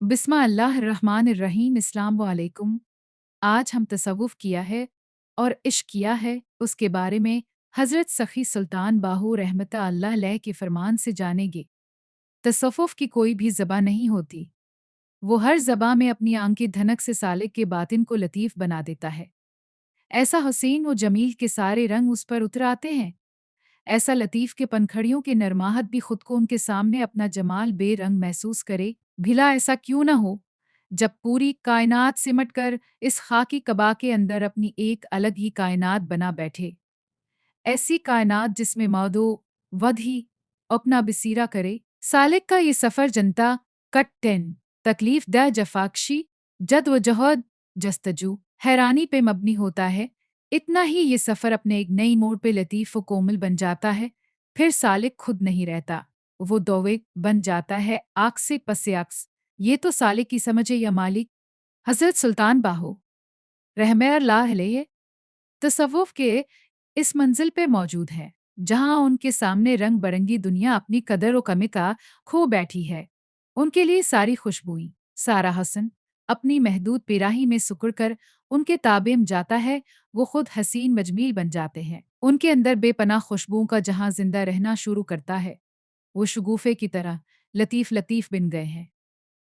बिस्मिल्लाहिर्रहमानिर्रहीम। अस्सलाम वालेकुम। आज हम तसव्वुफ़ किया है और इश्क किया है उसके बारे में हज़रत सखी सुल्तान बाहू रहमत अल्लाह अलैह के फरमान से जानेंगे। तसव्वुफ़ की कोई भी ज़बां नहीं होती। वो हर ज़बां में अपनी आंख की धनक से सालिक के बातिन को लतीफ़ बना देता है। ऐसा हुसैन व जमील के सारे रंग उस पर उतर आते हैं। ऐसा लतीफ़ के पनखड़ियों की नरमाहट भी खुद को उनके सामने अपना जमाल बेरंग महसूस करे। भिला ऐसा क्यों न हो जब पूरी कायनात सिमट कर इस खाकी कबा के अंदर अपनी एक अलग ही कायनात बना बैठे। ऐसी कायनात जिसमें मौदो वध ही अपना बसीरा करे। सालिक का ये सफ़र जनता कट टेन तकलीफ द जफाकशी जद व जहद जस्तजू हैरानी पे मबनी होता है। इतना ही ये सफ़र अपने एक नई मोड़ पे लतीफ़ व कोमल बन जाता है। फिर सालिक खुद नहीं रहता, वो दोवे बन जाता है आँख से पसे अक्स। ये तो सालिक की समझे या मालिक। हज़रत सुल्तान बाहू रहमतुल्लाह अलैह तसव्वुफ़ के इस मंजिल पे मौजूद हैं, जहाँ उनके सामने रंग बरंगी दुनिया अपनी कदर व कमी का खो बैठी है। उनके लिए सारी खुशबुई, सारा हसन अपनी महदूद पिराही में सुकुड़ कर उनके ताबे में जाता है। वो खुद हसीन मजमील बन जाते हैं। उनके अंदर बेपनाह खुशबुओं का जहाँ जिंदा रहना शुरू करता है, वो शगुफे की तरह लतीफ़ लतीफ़ बिन गए हैं।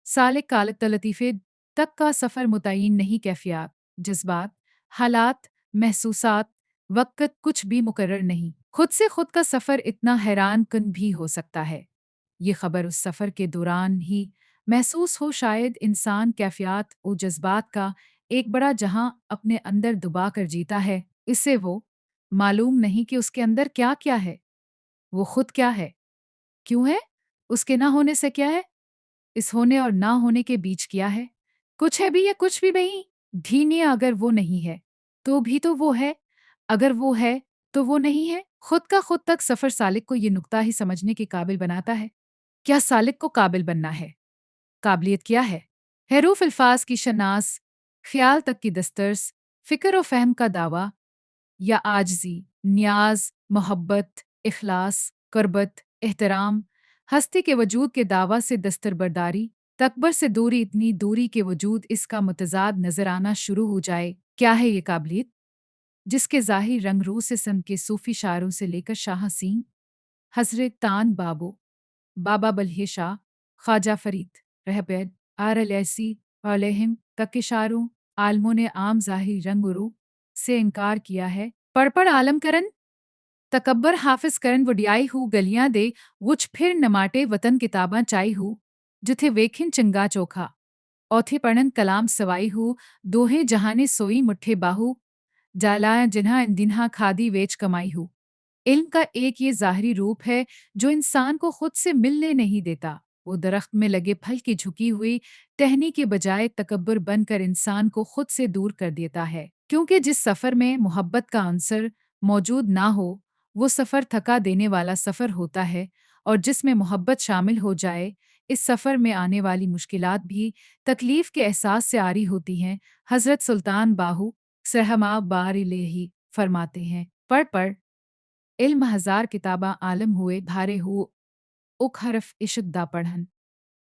सालिक कालत लतीफ़े तक का सफ़र मुतय्यन नहीं, कैफ़ियत, जज़्बात, हालात, महसूसात, वक़्त कुछ भी मुकर्रर नहीं। खुद से खुद का सफ़र इतना हैरान कुन भी हो सकता है। ये ख़बर उस सफ़र के दौरान ही महसूस हो, शायद इंसान कैफ़ियत और जज़्बात का एक बड़ा जहाँ अपने अंदर दबा कर जीता है। इससे वो मालूम नहीं कि उसके अंदर क्या-क्या है, वो खुद क्या है, क्यों है, उसके ना होने से क्या है, इस होने और ना होने के बीच क्या है? कुछ है भी या कुछ भी नहीं? धीनिए, अगर वो नहीं है, तो भी तो वो है। अगर वो है, तो वो नहीं है। खुद का खुद तक सफ़र सालिक को ये नुक्ता ही समझने के काबिल बनाता है। क्या सालिक को काबिल बनना है? काबिलियत क्या है? हरूफ अल्फाज की शनास, ख्याल तक की दस्तरस, फ़िक्र और फ़हम का दावा या आजिज़ी, न्याज़, मोहब्बत, इख़लास, कुर्बत, एहतराम, हस्ती के वजूद के दावा से दस्तरबरदारी, तकबर से दूरी, इतनी दूरी के वजूद इसका मुतज़ाद नज़र आना शुरू हो जाए। क्या है ये काबिलियत? जिसके ज़ाहिर रंग रू से सन के सूफ़ी शायरों से लेकर शाह हसीन, हज़रत तान बाबू, बाबा बल्हे शाह, ख्वाजा फरीद, रहबर, आर-एल-ऐसी अलैहिम तक के शायरों, आलमों ने आम ज़ाहिर रंग रू से इनकार किया है। पढ़ आलम करन तकब्बर हाफिज करन वडियाई हूँ गलियां दे वुच फिर नमाटे वतन किताबां चाई हूँ जिथे वेखिन चंगा चोखा औथे पढ़न कलाम सवाई हूँ दोहे जहाने सोई मुट्ठे बाहू जालाया जिन्हा दिन्हा खादी वेच कमाई हूँ। इल्म का एक ये ज़ाहरी रूप है जो इंसान को खुद से मिलने नहीं देता। वो दरख्त में लगे फल की झुकी हुई टहनी के बजाय तकब्बर बनकर इंसान को खुद से दूर कर देता है। क्योंकि जिस सफ़र में मोहब्बत का अंसर मौजूद ना हो, वो सफ़र थका देने वाला सफ़र होता है, और जिसमें मोहब्बत शामिल हो जाए, इस सफ़र में आने वाली मुश्किलात भी तकलीफ़ के एहसास से आरी होती हैं। हज़रत सुल्तान बाहू सहमा बारिलेही फरमाते हैं, पढ़ इल्म हज़ार किताबां आलम हुए भारे हो उक हरफ इश्क दा पढ़न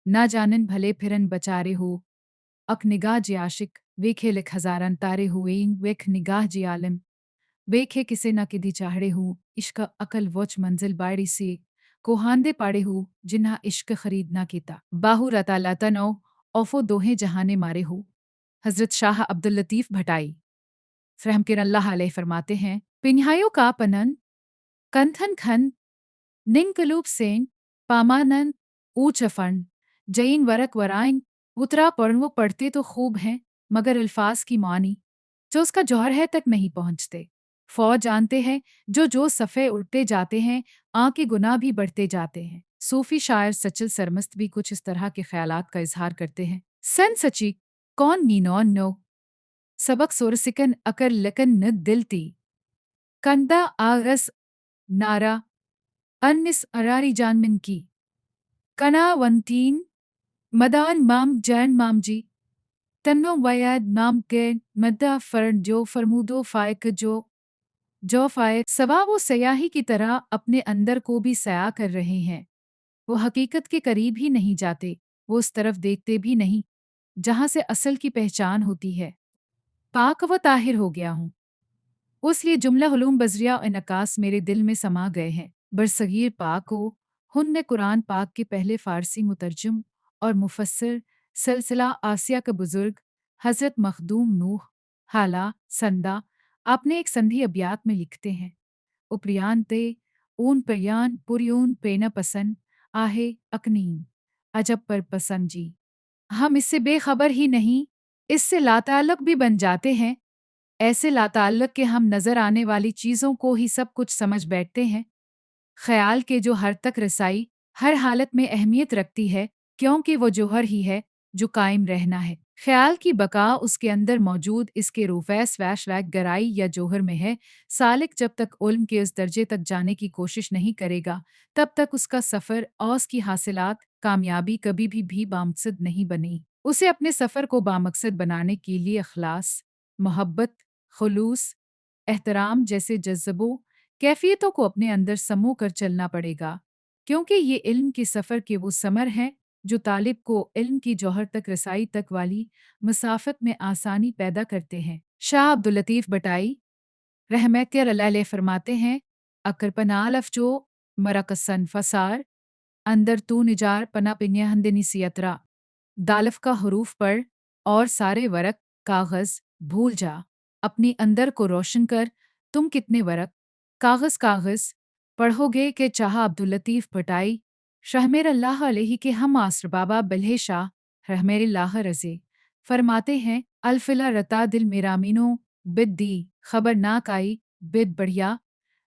ना जानन भले फिरन बचारे हो अक निगाह जे आशिक वेखे लिख हज़ारन तारे हुए वेख निगाह जे आलम वेखे किसे ना किधी चाहड़े हूँ इश्क अकल वोच मंजिल बाड़ी से कोहांदे पाड़े हूँ जिन्हा इश्क खरीद ना कीता बाहू रता लतनो औफो दोहे जहाने मारे हो। हज़रत शाह अब्दुल लतीफ़ भटाई रहमकिर अल्लाह अलैह फरमाते हैं, पिन्हायो का पनन कंथन खन निंकलूप सेन पामानन ऊंचफन जईन वरक वराइन उतरा पढ़ वो पढ़ते तो खूब हैं मगर अल्फाज की मानी जो उसका जौहर है तक नहीं पहुंचते। फौज जानते हैं जो सफ़े उड़ते जाते हैं आँख गुनाह भी बढ़ते जाते हैं। सूफी शायर सचल सरमस्त भी कुछ इस तरह के ख्यालात का इजहार करते हैं। सन सची कौन मीनौन नो सबक सोरसिकन अकर लकन न दिलती कंदा आरस नारा अन्निस अरारी जानमिन की कना वंतीन मदान माम जैन माम जी तन्नो वयाद माम के मद्दा फर्न जो फरमूदो फायक जो फायक सवा वो सयाही की तरह अपने अंदर को भी सया कर रहे हैं। वो हकीकत के करीब ही नहीं जाते। वो उस तरफ देखते भी नहीं जहाँ से असल की पहचान होती है। पाक व ताहिर हो गया हूँ। उस ये जुमला हुलूम बजरिया और नकास मेरे दिल में समा गए हैं। बरसगीर पाक हो, हुन्ने कुरान पाक के पहले फ़ारसी मुतरजम और मुफस्सिर सिलसिला आसिया का बुज़ुर्ग हज़रत मखदूम नूह हाला संदा आपने एक संधि अबियात में लिखते हैं उपरियान ते ऊन प्रयान पुरियून पेना पसंद आहे अकनीन अजब पर पसंद जी। हम इससे बेखबर ही नहीं, इससे लाताल्लुक भी बन जाते हैं। ऐसे लाताल्लुक के हम नजर आने वाली चीजों को ही सब कुछ समझ बैठते हैं। ख्याल के जो हर तक रसाई हर हालत में अहमियत रखती है, क्योंकि वो जौहर ही है जो कायम रहना है। ख्याल की बका उसके अंदर मौजूद इसके रूफैस वैश वैक गराई या जौहर में है। सालिक जब तक उल्म के उस दर्जे तक जाने की कोशिश नहीं करेगा, तब तक उसका सफ़र और उसकी हासिलात कामयाबी कभी भी बामकसद नहीं बनी। उसे अपने सफ़र को बामकसद बनाने के लिए अखलास, मोहब्बत, खुलूस, एहतराम जैसे जज्बों कैफियतों को अपने अंदर समो कर चलना पड़ेगा, क्योंकि ये इल्म के सफ़र के वो समर हैं जो तालिब को इल्म की जौहर तक रसाई तक वाली मसाफत में आसानी पैदा करते हैं। शाह अब्दुल लतीफ़ बटाई रहमत अलैह फरमाते हैं, अकर पनालफ जो मरकसन फसार अंदर तू निजार पना पिन्या हंदनी सियतरा दालफ का हरूफ पढ़ और सारे वरक कागज भूल जा। अपनी अंदर को रोशन कर, तुम कितने वरक कागज कागज पढ़ोगे के चाह। अब्दुल लतीफ भटाई शहमेर अल्लाह अलैहि के हम आसर बाबा बल्हे शाह रहमेरिल्लाह रजे फरमाते हैं, अल्फिला रता दिल मेरा मीनो बिद दी खबर ना काई बिद बढ़िया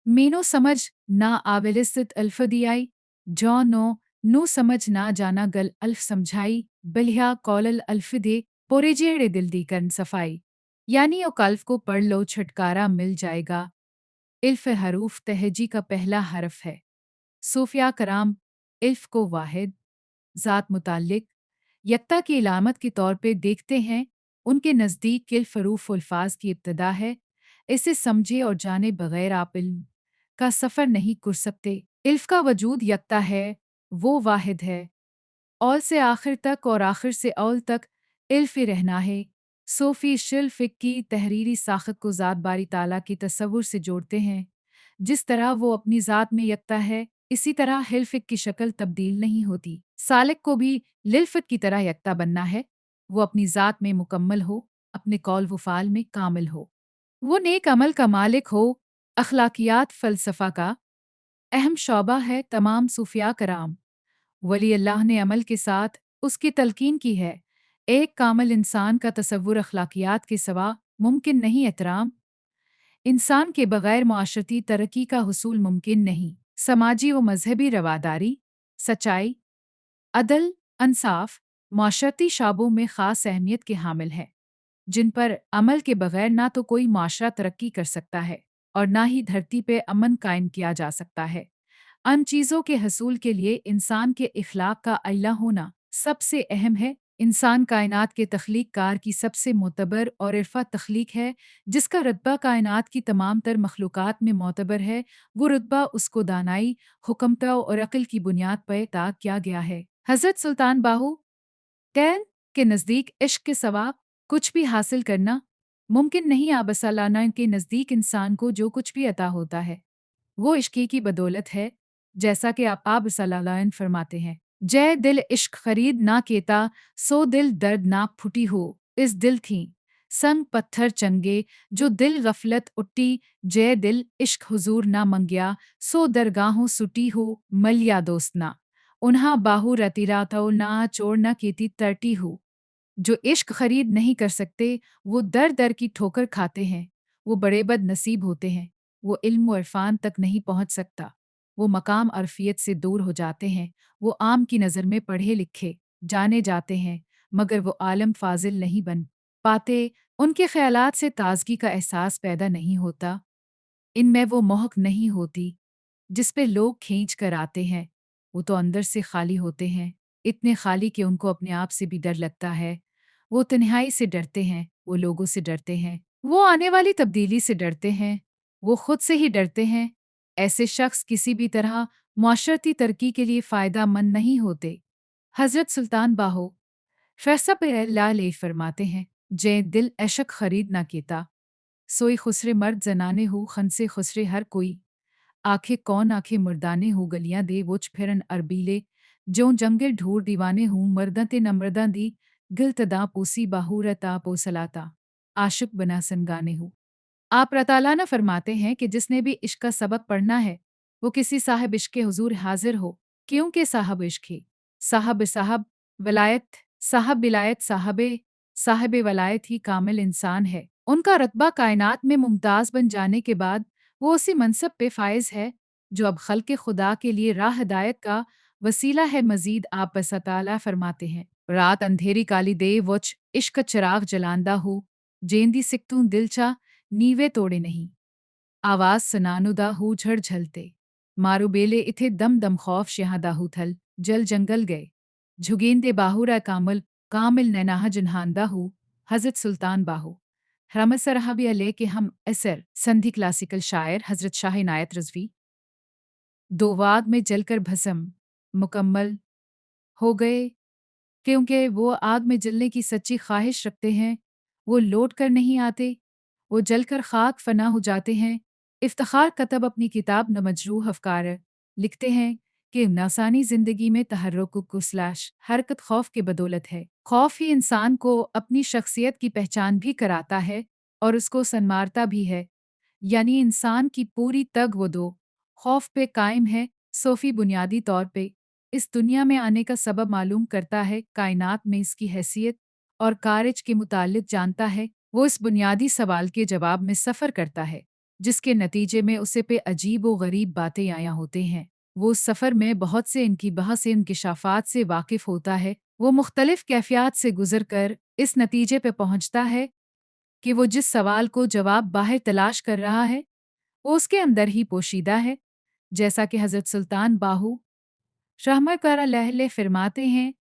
मीनो समझ ना आविलिस्त अल्फदियाई जौ नो नू समझ ना जाना गल अल्फ समझाई बलिया कौलल अल्फदे पोरेजेड़े दिल दी करन सफाई। यानी ओ कल्फ को पढ़ लो छुटकारा मिल जाएगा। इल्फ हरूफ तहजी का पहला हरफ है। सूफिया कराम इल्फ को वाहिद ज़ात मुताल्लिक यक्ता की इलामत के तौर पे देखते हैं। उनके नज़दीक इल्फ हरूफ अल्फाज की इब्तदा है। इसे समझे और जाने बगैर आप इल्म का सफ़र नहीं कर सकते। इल्फ का वजूद यक्ता है, वो वाहिद है। औल से आखिर तक और आखिर से औल तक इल्फ़ रहना है। सूफ़ी शिल्फ़ की तहरीरी साख़त को ज़ात बारी ताला की तसव्वुर से जोड़ते हैं। जिस तरह वो अपनी ज़ात में यकता है, इसी तरह हिल्फ़ की शक्ल तब्दील नहीं होती। सालिक को भी लिल्फ़त की तरह यकता बनना है। वो अपनी ज़ात में मुकम्मल हो, अपने कौल व फ़ाल में कामिल हो। वो नेक अमल का मालिक हो। अखलाकियात फ़लसफ़ा का अहम शोबा है। तमाम सूफ़िया कराम वली अल्लाह ने अमल के साथ उसकी तलकीन की है। एक कामल इंसान का तसव्वुर अखलाकियात के सिवा मुमकिन नहीं। एहतराम इंसान के बगैर मुआशरती तरक्की का हुसूल मुमकिन नहीं। समाजी व मजहबी रवादारी, सच्चाई, अदल, इंसाफ मुआशरती शाबों में ख़ास अहमियत के हामिल हैं, जिन पर अमल के बगैर ना तो कोई माशरा तरक्की कर सकता है और ना ही धरती पे अमन कायम किया जा सकता है। अन चीज़ों के हसूल के लिए इंसान के इखलाक का अल्लाह होना सबसे अहम है। इंसान कायनात के तख्लीक कार की सबसे मोतबर और इरफा तख्लीक है, जिसका रुतबा कायनात की तमाम तर मखलूक़ात में मोतबर है। वो रुतबा उसको दानाई, हुक्मता और अक्ल की बुनियाद पर तय किया गया है। हज़रत सुल्तान बाहू कैन के नज़दीक इश्क के सवा कुछ भी हासिल करना मुमकिन नहीं। आबसलाना के नज़दीक इंसान को जो कुछ भी अता होता है, वो इश्क की बदौलत है। जैसा कि आप सल्लल्लाहु फरमाते हैं, जय दिल इश्क खरीद ना केता, सो दिल दर्द ना फुटी हो। इस दिल थी संग पत्थर चंगे, जो दिल गफलत उट्टी। जय दिल इश्क हुजूर ना मंगिया, सो दरगाहों सुटी हो। मलिया दोस्त ना उन्हा बाहू रतिरा तो ना चोर ना केती तरटी हो। जो इश्क खरीद नहीं कर सकते, वो दर दर की ठोकर खाते हैं। वो बड़े बदनसीब होते हैं। वो इल्म व इरफान तक नहीं पहुंच सकता। वो मकाम अरफियत से दूर हो जाते हैं। वो आम की नज़र में पढ़े लिखे जाने जाते हैं, मगर वो आलम फाजिल नहीं बन पाते। उनके ख्यालात से ताजगी का एहसास पैदा नहीं होता। इनमें वो महक नहीं होती जिस पे लोग खींच कर आते हैं। वो तो अंदर से खाली होते हैं, इतने खाली कि उनको अपने आप से भी डर लगता है। वो तन्हाई से डरते हैं, वो लोगों से डरते हैं, वो आने वाली तब्दीली से डरते हैं, वो खुद से ही डरते हैं। ऐसे शख्स किसी भी तरह मुआशरती तरक्की के लिए फ़ायदा मंद नहीं होते। हजरत सुल्तान बाहो फैसा पे ले फरमाते हैं, जे दिल एशक खरीद ना केता सोई खुसरे मर्द जनाने हो खन से खुसरे हर कोई आंखें कौन आंखें मुर्दाने हो गलियां दे वोच फिरन अरबीले जो जंगिल ढूर दीवाने हूँ मर्दते नमर्दा दी गिल तदा पोसी बाहूरता पोसलाता आशिक बना सनगाने हूँ। आप रतालाना फरमाते हैं कि जिसने भी इश्क का सबक पढ़ना है वो किसी साहिब इश्क के हुजूर हाजिर हो, क्योंकि साहब इश्क ही साहब साहब वलायत साहब विलायत साहब वलायत ही कामिल इंसान है। उनका रतबा कायनात में मुमताज बन जाने के बाद वो उसी मनसब पे फायज है जो अब खल्के खुदा के लिए राह हिदायत का वसीला है। मजीद आप बसताला फरमाते हैं, रात अंधेरी काली दे वच इश्क चिराग जलांदा हो जेंदी सिकतूं दिलचा नीवे तोड़े नहीं आवाज सनानुदा हु झड़ झलते मारू बेले इथे दम दम खौफ शहादाहू थल जल जंगल गए झुगेंदे बाहुरा कामल कामिल नैनाह जुन्हांदा हु हजरत सुल्तान बाहू रमसरहबी अले के हम असर संधि क्लासिकल शायर हजरत शाह इनायत रज़वी दोवाद में जलकर भस्म मुकम्मल हो गए, क्योंकि वो आग में जलने की सच्ची ख्वाहिश रखते हैं। वो लौट कर नहीं आते, वो जलकर खाक फना हो जाते हैं। इफ्तिखार कतब अपनी किताब न मजरूह अफकार लिखते हैं कि नौसानी ज़िंदगी में तहर्रुक कुस्लाश हरकत खौफ के बदौलत है। खौफ ही इंसान को अपनी शख्सियत की पहचान भी कराता है और उसको सनमारता भी है। यानी इंसान की पूरी तग वो दो खौफ पे कायम है। सोफी बुनियादी तौर पे इस दुनिया में आने का सबब मालूम करता है, कायनात में इसकी हैसियत और कारज के मुतालिक जानता है। वो इस बुनियादी सवाल के जवाब में सफ़र करता है, जिसके नतीजे में उसे पे अजीब व गरीब बातें आया होते हैं। वो उस सफ़र में बहुत से इनकी बहस से इंकिशाफात से वाकिफ़ होता है। वो मुख्तलिफ कैफियत से गुजर कर इस नतीजे पे पहुँचता है कि वो जिस सवाल को जवाब बाहर तलाश कर रहा है वो उसके अंदर ही पोशीदा है। जैसा कि हज़रत सुल्तान बाहू रहमत कर लहले फरमाते हैं,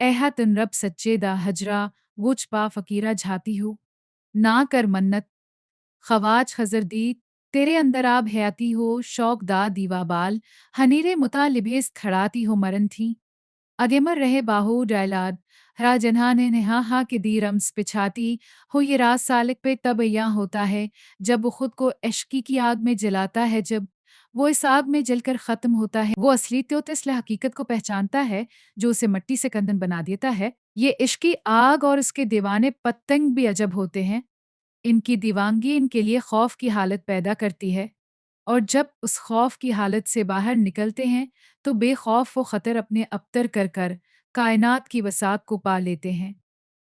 ऐहा तुन रब सच्चे दा हजरा वुच पा फ़कीरा झाती हूँ ना कर मन्नत ख़वाज खज़र दी तेरे अंदर आब हयाती हो शौक दा दीवा बाल हनीरे मुतालिबेस खड़ाती हो मरन थी अगेमर रहे बाहू डायलाद हरा जन्हा ने नेहा हा के दी रम्स पिछाती हो। ये राज सालिक पे तब यहाँ होता है जब वो खुद को इश्की की आग में जलाता है। जब वो इस आग में जलकर ख़त्म होता है वो असली तो इसलिए हकीकत को पहचानता है जो उसे मट्टी से कंदन बना देता है। ये इश्की आग और उसके दीवाने पतंग भी अजब होते हैं। इनकी दीवानगी इनके लिए खौफ की हालत पैदा करती है और जब उस खौफ की हालत से बाहर निकलते हैं तो बेखौफ वो खतर अपने अबतर कर कर कायनात की वसात को पा लेते हैं।